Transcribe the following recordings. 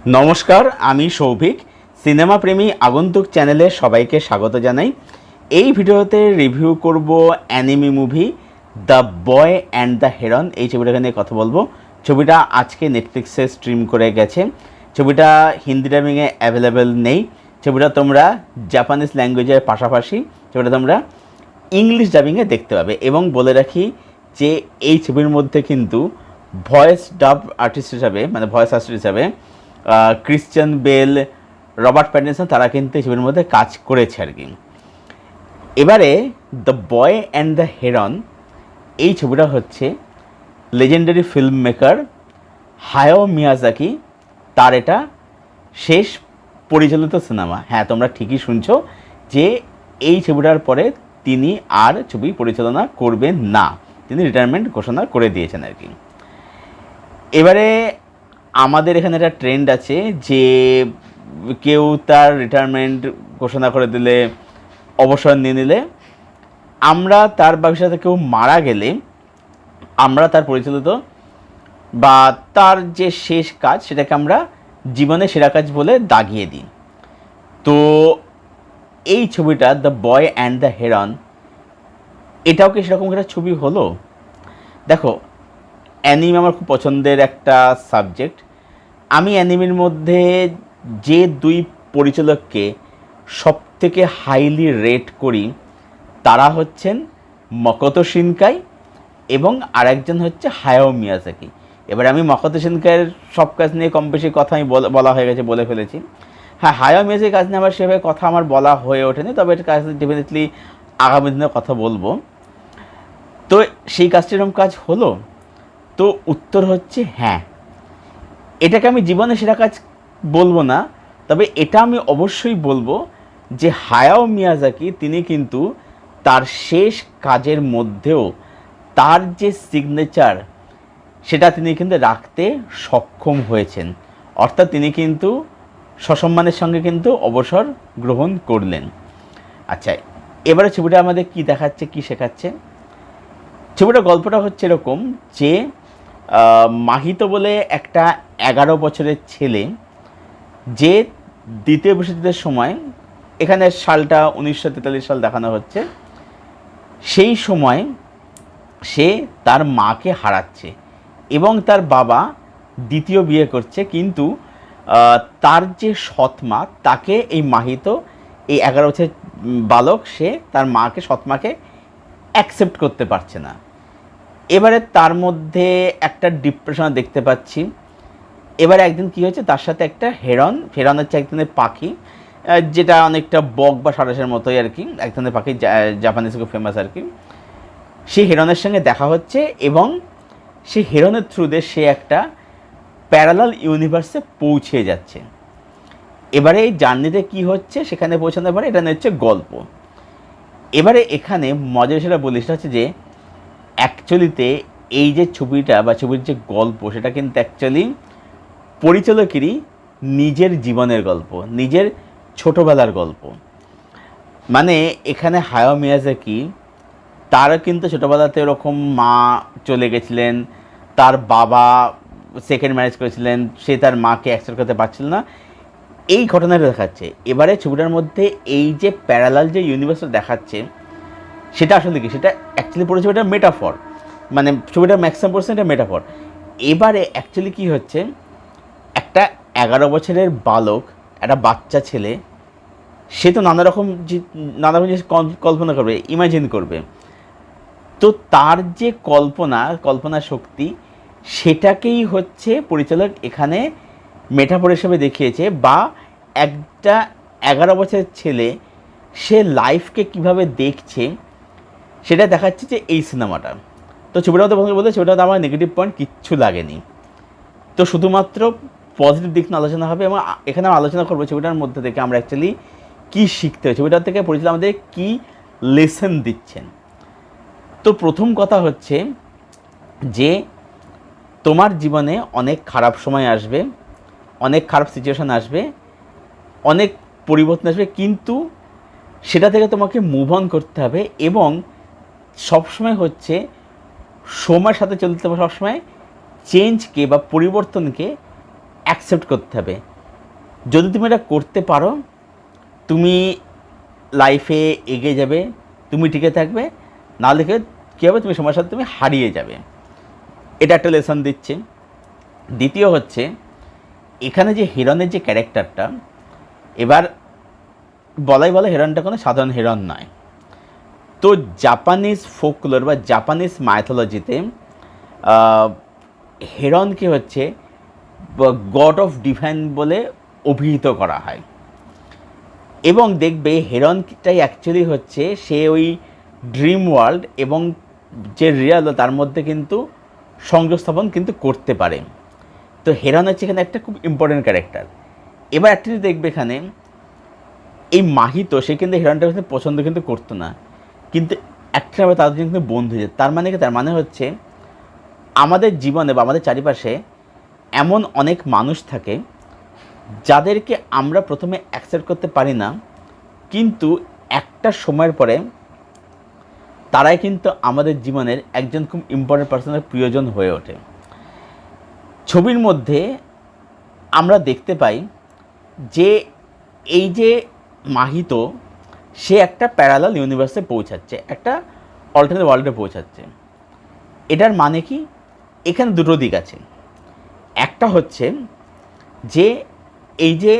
নমস্কার, আমি সৌভিক। সিনেমা প্রেমী আগন্তুক চ্যানেলে সবাইকে স্বাগত জানাই। এই ভিডিওতে রিভিউ করব enemy movie the boy and the heron. এই ছবিটাকে নিয়ে কথা বলবো। ছবিটা আজকে নেটফ্লিক্সে স্ট্রিম করে গেছে। ছবিটা হিন্দি ডাবিংয়ে অ্যাভেলেবেল নেই। ছবিটা তোমরা জাপানিজ ল্যাঙ্গুয়েজের পাশাপাশি ছবিটা তোমরা ইংলিশ ডাবিংয়ে দেখতে পাবে। এবং বলে রাখি যে এই ছবির মধ্যে কিন্তু ভয়েস ডাব আর্টিস্ট হিসাবে ভয়েস আর্টিস্ট হিসাবে ক্রিশ্চিয়ান বেল, রবার্ট প্যাটিনসন তারা কিন্তু এই ছবির মধ্যে কাজ করেছে আর কি। এবারে the boy and the heron এই ছবিটা হচ্ছে legendary film maker Hayao Miyazaki, তার এটা শেষ পরিচালিত সিনেমা। হ্যাঁ, তোমরা ঠিকই শুনছো যে এই ছবিটার পরে তিনি আর ছবি পরিচালনা করবেন না, তিনি রিটায়ারমেন্ট ঘোষণা করে দিয়েছেন আর কি। এবারে আমাদের এখানে একটা ট্রেন্ড আছে যে কেউ তার রিটায়ারমেন্ট ঘোষণা করে দিলে, অবসর নিয়ে নিলে, আমরা তার ভবিষ্যতে কেউ মারা গেলে আমরা তার পরিচালিত বা তার যে শেষ কাজ সেটাকে আমরা জীবনের সেরা কাজ বলে দাগিয়ে দিই। তো এই ছবিটা the boy and the heron এটাও কি সেরকম একটা ছবি হলো? দেখো, অ্যানিমে আমার খুব পছন্দের একটা সাবজেক্ট। আমি অ্যানিমের মধ্যে যে দুই পরিচালককে সবথেকে হাইলি রেট করি তারা হচ্ছেন মাকোতো শিনকাই এবং আরেকজন হচ্ছে হায়াও মিয়াজাকি। এবার আমি মাকোতো শিনকাইয়ের সব কাজ নিয়ে কম বেশি কথা আমি বলা হয়ে গেছে, বলে ফেলেছি। হ্যাঁ, হায়াও মিয়াজাকির কাজ নিয়ে আমার সেভাবে কথা আমার বলা হয়ে ওঠেনি, তবে এটা কাজ ডেফিনেটলি আগামী দিনে কথা বলবো। তো সেই কাজটি এরকম কাজ হলো? তো উত্তর হচ্ছে হ্যাঁ। এটাকে আমি জীবনে সেরা কাজ বলবো না, তবে এটা আমি অবশ্যই বলবো যে হায়াও মিয়াজাকি তিনি কিন্তু তার শেষ কাজের মধ্যেও তার যে সিগনেচার সেটা তিনি কিন্তু রাখতে সক্ষম হয়েছেন। অর্থাৎ তিনি কিন্তু সসম্মানের সঙ্গে কিন্তু অবসর গ্রহণ করলেন। আচ্ছা, এবারে ছবিটা আমাদের কি দেখাচ্ছে, কি শেখাচ্ছে? ছবিটার গল্পটা হচ্ছে এরকম যে মাহিতো বলে একটা 11 বছরের ছেলে, যে দ্বিতীয় বিশ্বযুদ্ধের সময়, এখানে সালটা 1943 সাল দেখানো হচ্ছে, সেই সময় সে তার মাকে হারাচ্ছে এবং তার বাবা দ্বিতীয় বিয়ে করছে, কিন্তু তার যে সৎ মা তাকে এই মাহিতো, এই 11 বছরের বালক, সে তার মাকে, সৎমাকে অ্যাকসেপ্ট করতে পারছে না। এবারে তার মধ্যে একটা ডিপ্রেশন দেখতে পাচ্ছি। এবারে একদিন কী হয়েছে, তার সাথে একটা হেরন হচ্ছে এক ধরনের পাখি, যেটা অনেকটা বক বা সারসের মতোই আর কি, এক ধরনের পাখি, জাপানিজ খুব ফেমাস আর কি। সেই হেরনের সঙ্গে দেখা হচ্ছে এবং সেই হেরনের থ্রুতে সে একটা প্যারালাল ইউনিভার্সে পৌঁছে যাচ্ছে। এবারে এই জার্নিতে কী হচ্ছে সেখানে পৌঁছানোর পরে এটা হচ্ছে গল্প। এবারে এখানে মজার সেটা বলি, সেটা হচ্ছে যে অ্যাকচুয়ালিতে এই যে ছবিটা বা ছবির যে গল্প সেটা কিন্তু অ্যাকচুয়ালি পরিচালকেরই নিজের জীবনের গল্প, নিজের ছোটোবেলার গল্প। মানে এখানে হায়াও মিয়াজাকি তারও কিন্তু ছোটোবেলাতে ওরকম মা চলে গেছিলেন, তার বাবা সেকেন্ড ম্যারেজ করেছিলেন, সে তার মাকে অ্যাকসেপ্ট করতে পারছিল না, এই ঘটনাটা দেখাচ্ছে। এবারে ছবিটার মধ্যে এই যে প্যারালাল যে ইউনিভার্সটা দেখাচ্ছে সেটা আসলে কি, সেটা অ্যাকচুয়ালি পড়েছে এটা মেটাফর, মানে ছবিটার ম্যাক্সিমাম পার্সেন্ট এটা মেটাফর। এবারে অ্যাকচুয়ালি কী হচ্ছে, একটা 11 বছরের বালক, একটা বাচ্চা ছেলে, সে তো নানা রকম জিনিস কল্পনা করবে, ইমাজিন করবে। তো তার যে কল্পনা শক্তি, সেটাকেই হচ্ছে পরিচালক এখানে মেটাফর হিসেবে দেখিয়েছে। বা একটা 11 বছরের ছেলে সে লাইফকে কিভাবে দেখছে সেটা দেখাচ্ছে যে এই সিনেমাটা। তো ছবিটার মধ্যে বলতে ছবিটাতে আমার নেগেটিভ পয়েন্ট কিচ্ছু লাগেনি। তো শুধুমাত্র পজিটিভ দিক নিয়ে আলোচনা হবে এবং এখানে আমরা আলোচনা করবো ছবিটার মধ্যে থেকে আমরা অ্যাকচুয়ালি কী শিখতে হয়, ছবিটার থেকে পরিচালক আমাদের কী লেসন দিচ্ছেন। তো প্রথম কথা হচ্ছে যে তোমার জীবনে অনেক খারাপ সময় আসবে, অনেক খারাপ সিচুয়েশান আসবে, অনেক পরিবর্তন আসবে, কিন্তু সেটা থেকে তোমাকে মুভ অন করতে হবে এবং সবসময় হচ্ছে সময়ের সাথে চলতে হবে, সবসময় চেঞ্জকে বা পরিবর্তনকে অ্যাকসেপ্ট করতে হবে। যদি তুমি এটা করতে পারো, তুমি লাইফে এগিয়ে যাবে, তুমি টিকে থাকবে, নাহলে কী হবে, তুমি সময়ের সাথে তুমি হারিয়ে যাবে। এটা একটা লেসন দিচ্ছে। দ্বিতীয় হচ্ছে, এখানে যে হিরণের যে ক্যারেক্টারটা, এবার বলাই বলে হিরণটা কোনো সাধারণ হিরণ নয়। তো জাপানিজ ফোকলোর বা জাপানিজ মাইথোলজিতে হিরণকে হচ্ছে গড অফ ডিভাইন বলে অভিহিত করা হয়। এবং দেখবে হিরণটাই অ্যাকচুয়ালি হচ্ছে সে ওই ড্রিম ওয়ার্ল্ড এবং যে রিয়াল তার মধ্যে কিন্তু সংযোগ স্থাপন কিন্তু করতে পারে। তো হিরণ হচ্ছে এখানে একটা খুব ইম্পর্টেন্ট ক্যারেক্টার। এবার একটা দেখবে এখানে এই মাহিত, সে কিন্তু হিরণটা কিন্তু পছন্দ কিন্তু করতো না, কিন্তু একটা তাদের কিন্তু বন্ধু হয়ে যায়। তার মানে কি? তার মানে হচ্ছে আমাদের জীবনে বা আমাদের চারিপাশে এমন অনেক মানুষ থাকে যাদেরকে আমরা প্রথমে অ্যাকসেপ্ট করতে পারি না, কিন্তু একটা সময়ের পরে তারাই কিন্তু আমাদের জীবনের একজন খুব ইম্পর্টেন্ট পার্সনের প্রিয়জন হয়ে ওঠে। ছবির মধ্যে আমরা দেখতে পাই যে এই যে মাহিত, সে একটা প্যারালাল ইউনিভার্সে পৌঁছাচ্ছে, একটা অল্টারনেট ওয়ার্ল্ডে পৌঁছাচ্ছে। এটার মানে কি? এখানে দুটো দিক আছে। একটা হচ্ছে যে এই যে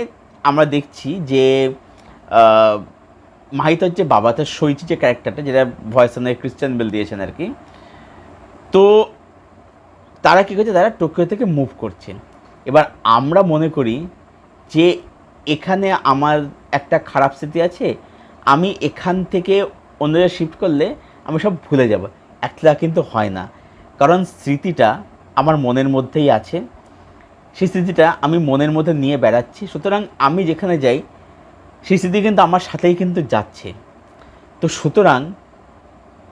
আমরা দেখছি যে মাহিতর যে বাবা, তার শৈচী যে ক্যারেক্টারটা, যেটা ভয়েস ক্রিশ্চিয়ান বেল দিয়েছেন আর কি, তো তারা কী করছে, তারা টোকিও থেকে মুভ করছে। এবার আমরা মনে করি যে এখানে আমার একটা খারাপ স্মৃতি আছে, আমি এখান থেকে অন্য জায়গায় শিফট করলে আমি সব ভুলে যাব। একটা কিন্তু হয় না, কারণ স্মৃতিটা আমার মনের মধ্যেই আছে, সেই স্মৃতিটা আমি মনের মধ্যে নিয়ে বেড়াচ্ছি। সুতরাং আমি যেখানে যাই সেই স্মৃতি কিন্তু আমার সাথেই কিন্তু যাচ্ছে। তো সুতরাং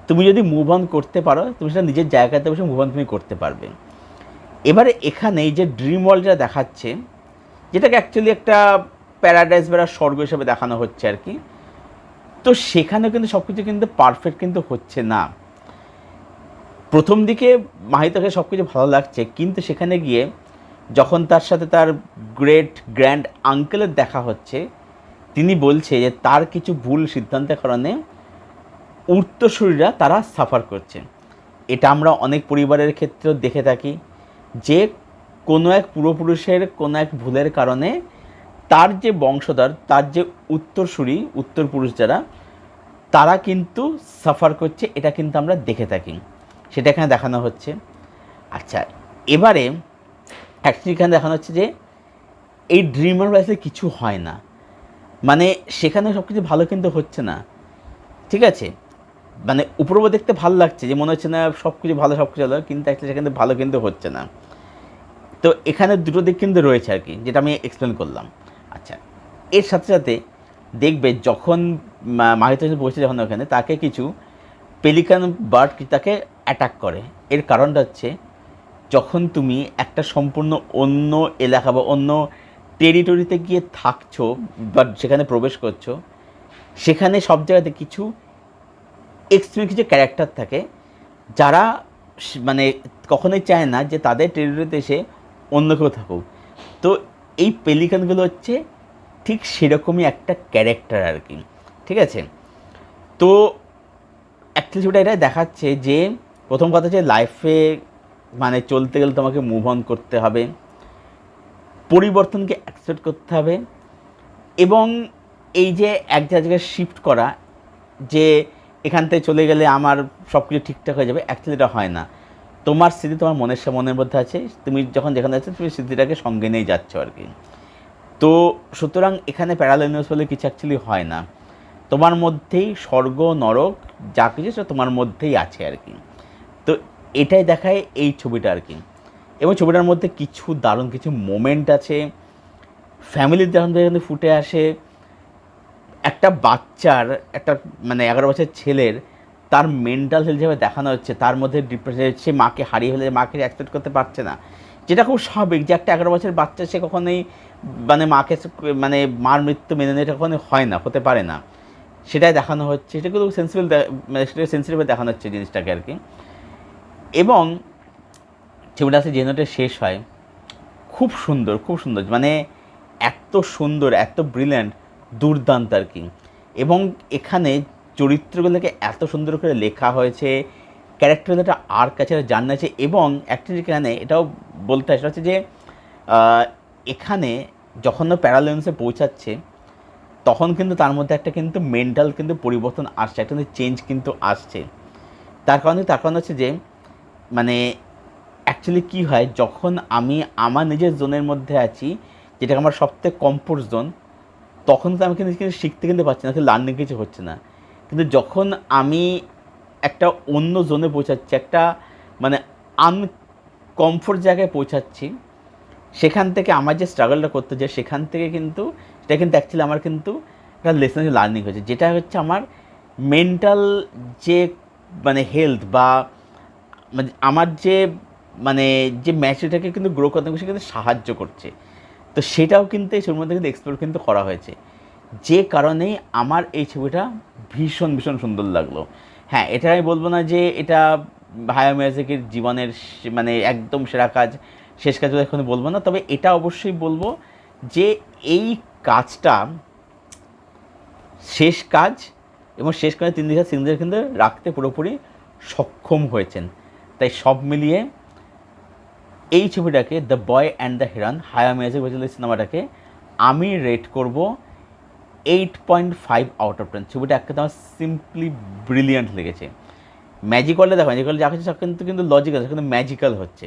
তুমি যদি মুভ অন করতে পারো, তুমি সেটা নিজের জায়গাতে বসে মুভ অন তুমি করতে পারবে। এবারে এখানে এই যে ড্রিম ওয়ার্ল্ডটা দেখাচ্ছে, যেটাকে অ্যাকচুয়ালি একটা প্যারাডাইস বা স্বর্গ হিসেবে দেখানো হচ্ছে আর কি, তো সেখানে কিন্তু সব কিছু কিন্তু পারফেক্ট কিন্তু হচ্ছে না। প্রথম দিকে মাহিতকে সব কিছু ভালো লাগছে, কিন্তু সেখানে গিয়ে যখন তার সাথে তার গ্র্যান্ড আঙ্কেলের দেখা হচ্ছে, তিনি বলছে যে তার কিছু ভুল সিদ্ধান্তের কারণে উত্তরসূরিরা তারা সাফার করছে। এটা আমরা অনেক পরিবারের ক্ষেত্রেও দেখে থাকি যে কোনো এক পূর্বপুরুষের কোনো এক ভুলের কারণে তার যে বংশধর, তার যে উত্তরসূরি, উত্তরপুরুষ যারা, তারা কিন্তু সাফার করছে। এটা কিন্তু আমরা দেখে থাকি, সেটা এখানে দেখানো হচ্ছে। আচ্ছা, এবারে অ্যাকচুয়ালি এখানে দেখানো হচ্ছে যে এই ড্রিমার লাইফে কিছু হয় না, মানে সেখানে সব কিছু ভালো কিন্তু হচ্ছে না, ঠিক আছে? মানে উপরও দেখতে ভালো লাগছে, যে মনে হচ্ছে না সব কিছু ভালো, সব কিছু ভালো, কিন্তু অ্যাকচুয়ালি সেখানে ভালো কিন্তু হচ্ছে না। তো এখানে দুটো দিক কিন্তু রয়েছে আর কি, যেটা আমি এক্সপ্লেন করলাম। আচ্ছা, এর সাথে সাথে দেখবে যখন মাহিত বসে যখন ওখানে, তাকে কিছু পেলিকান বার্ড তাকে অ্যাটাক করে। এর কারণটা হচ্ছে, যখন তুমি একটা সম্পূর্ণ অন্য এলাকা বা অন্য টেরিটরিতে গিয়ে থাকছো বা সেখানে প্রবেশ করছো, সেখানে সব জায়গাতে কিছু এক্সট্রিম কিছু ক্যারেক্টার থাকে যারা মানে কখনোই চায় না যে তাদের টেরিটরিতে এসে অন্য কেউ থাকুক। তো এই পেলিকানগুলো হচ্ছে ঠিক সেরকমই একটা ক্যারেক্টার আর কি, ঠিক আছে? তো অ্যাকচুয়ালি যেটা এটা দেখাচ্ছে যে প্রথম কথা যে লাইফে মানে চলতে গেলে তোমাকে মুভ অন করতে হবে, পরিবর্তনকে অ্যাকসেপ্ট করতে হবে, এবং এই যে এক জায়গায় শিফট করা, যে এখান থেকে চলে গেলে আমার সব কিছু ঠিকঠাক হয়ে যাবে, অ্যাকচুয়ালি এটা হয় না। তোমার স্মৃতি তোমার মনের মধ্যে আছে, তুমি যখন যেখানে যাচ্ছ তুমি স্মৃতিটাকে সঙ্গে নিয়ে যাচ্ছ আর কি। তো সুতরাং এখানে প্যারালাল ইউনিভার্স বলে কিছু অ্যাকচুয়ালি হয় না, তোমার মধ্যেই স্বর্গ নরক যা কিছু সেটা তোমার মধ্যেই আছে আর কি। তো এটাই দেখায় এই ছবিটা আর কি। এবং ছবিটার মধ্যে কিছু দারুণ কিছু মোমেন্ট আছে, ফ্যামিলির দারুণ যেখানে ফুটে আসে। একটা বাচ্চার, একটা মানে 11 বছরের ছেলের, তার মেন্টাল হেলথ যেভাবে দেখানো হচ্ছে, তার মধ্যে ডিপ্রেশন, সে মাকে হারিয়ে ফেলে, মাকে অ্যাকসেপ্ট করতে পারছে না, যেটা খুব স্বাভাবিক যে একটা 11 বছরের বাচ্চা সে কখনোই মানে মাকে মানে মার মৃত্যু মেনে নেয়, এটা কখনোই হয় না, হতে পারে না, সেটাই দেখানো হচ্ছে। সেটা কিন্তু সেন্সিবল, মানে সেটা সেন্সিটিভে দেখানো হচ্ছে জিনিসটাকে আর কি। এবং ছবিটা আছে যে নোটে শেষ হয়, খুব সুন্দর, খুব সুন্দর, মানে এত সুন্দর, এত ব্রিলিয়ান্ট, দুর্দান্ত আর কি। এবং এখানে চরিত্রগুলোকে এত সুন্দর করে লেখা হয়েছে, ক্যারেক্টারদের একটা আর্ক আছে, জানিয়েছে। এবং একটা এখানে এটাও বলতে হয়, সেটা হচ্ছে যে এখানে যখন প্যারালেন্সে পৌঁছাচ্ছে তখন কিন্তু তার মধ্যে একটা কিন্তু মেন্টাল কিন্তু পরিবর্তন আসছে, একটা কিন্তু চেঞ্জ কিন্তু আসছে। তার কারণ হচ্ছে যে মানে অ্যাকচুয়ালি কী হয়, যখন আমি আমার নিজের জোনের মধ্যে আছি, যেটা আমার সবথেকে কমফোর্ট জোন, তখন তো আমি কিন্তু শিখতে কিন্তু পারছি না, লার্নিং কিছু হচ্ছে না। কিন্তু যখন আমি একটা অন্য জোনে পৌঁছাচ্ছি, একটা মানে আনকমফোর্ট জায়গায় পৌঁছাচ্ছি, সেখান থেকে আমার যে স্ট্রাগলটা করতে যায়, সেখান থেকে কিন্তু সেটা কিন্তু অ্যাকচুয়ালি আমার কিন্তু একটা লেসন লার্নিং হয়েছে, যেটা হচ্ছে আমার মেন্টাল যে মানে হেলথ বা মানে আমার যে মানে যে ম্যাচটাকে কিন্তু গ্রো করতে সে কিন্তু সাহায্য করছে। তো সেটাও কিন্তু এই ছবির মধ্যে কিন্তু এক্সপ্লোর কিন্তু করা হয়েছে, যে কারণেই আমার এই ছবিটা ভীষণ ভীষণ সুন্দর লাগলো। হ্যাঁ, এটা আমি বলবো না যে এটা হায়াও মিয়াজাকির জীবনের মানে একদম সেরা কাজ, শেষ কাজ এখন বলবো না, তবে এটা অবশ্যই বলবো যে এই কাজটা শেষ কাজ, এবং শেষ কাজে 3 দিকে সিনদের কিন্তু রাখতে পুরোপুরি সক্ষম হয়েছেন। তাই সব মিলিয়ে এই ছবিটাকে the boy and the heron, Hayao Miyazaki পরিচালিত সিনেমাটাকে আমি রেট করব 8.5 আউট অফ 10। ছবিটা একটা আমার সিম্পলি ব্রিলিয়ান্ট লেগেছে। ম্যাজিক্যালটা দেখো, ম্যাজিক্যাল যা হচ্ছে সব কিন্তু লজিক আছে, কিন্তু ম্যাজিক্যাল হচ্ছে।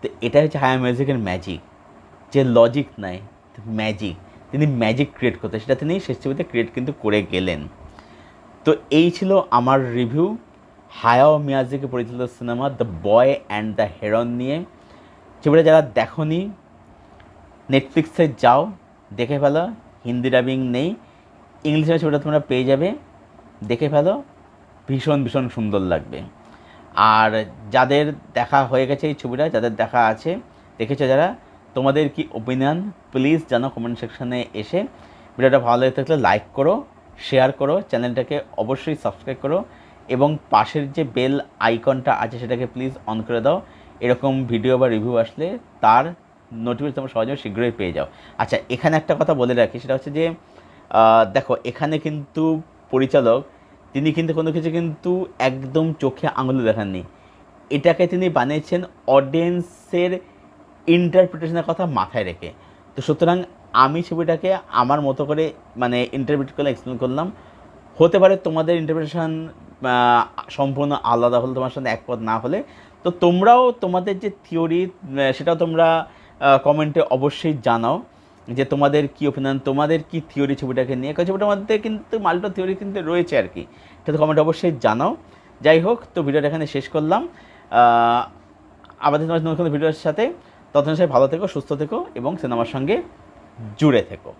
তো এটা হচ্ছে হায়াও মিয়াজাকির ম্যাজিক, যে লজিক নাই, ম্যাজিক। তিনি ম্যাজিক ক্রিয়েট করতে, সেটা তিনি শেষ ছবিতে ক্রিয়েট কিন্তু করে গেলেন। তো এই ছিল আমার রিভিউ হায়াও মিয়াজাকি পরিচালিত cinema the boy and the heron নিয়ে। ছবিটা যারা দেখোনি, নেটফ্লিক্সে যাও, দেখে ফেলো। হিন্দি ডাবিং নেই, ইংলিশে ছবিটা তোমরা পেয়ে যাবে, দেখে ফেলো। ভীষণ ভীষণ সুন্দর লাগবে। আর যাদের দেখা হয়ে গেছে এই ছবিটা, যাদের দেখা আছে, দেখেছো যারা, তোমাদের কি ওপিনিয়ন প্লিজ জানাও কমেন্ট সেকশানে এসে। ভিডিওটা ভালো লেগে থাকলে লাইক করো, শেয়ার করো, চ্যানেলটাকে অবশ্যই সাবস্ক্রাইব করো, এবং পাশের যে বেল আইকনটা আছে সেটাকে প্লিজ অন করে দাও। এরকম ভিডিও বা রিভিউ আসলে তার নোটিফিকেশন তোমরা সহজে শীঘ্রই পেয়ে যাও। আচ্ছা, এখানে একটা কথা বলে রাখি, সেটা হচ্ছে যে দেখো এখানে কিন্তু পরিচালক তিনি কিন্তু কোনো কিছু কিন্তু একদম চোখে আঙুলে দেখাননি। এটাকে তিনি বানিয়েছেন অডিয়েন্সের ইন্টারপ্রিটেশনের কথা মাথায় রেখে। তো সুতরাং আমি ছবিটাকে আমার মতো করে মানে ইন্টারপ্রিট করলে এক্সপ্লেন করলাম। হতে পারে তোমাদের ইন্টারপ্রিটেশন সম্পূর্ণ আলাদা হলে, তোমার সাথে একমত না হলে, তো তোমরাও তোমাদের যে থিওরি সেটাও তোমরা কমেন্টে অবশ্যই জানাও যে তোমাদের কী ওপিনিয়ন, তোমাদের কী থিওরি ছবিটাকে নিয়ে। কারণ ছবিটার মধ্যে কিন্তু মাল্টো থিওরি কিন্তু রয়েছে আর কি, এটা তো কমেন্টে অবশ্যই জানাও। যাই হোক, তো ভিডিওটা এখানে শেষ করলাম। আমাদের তোমার নতুন ভিডিওর সাথে, ততক্ষণ সবাই ভালো থেকো, সুস্থ থেকো এবং সিনেমার সঙ্গে জুড়ে থেকো।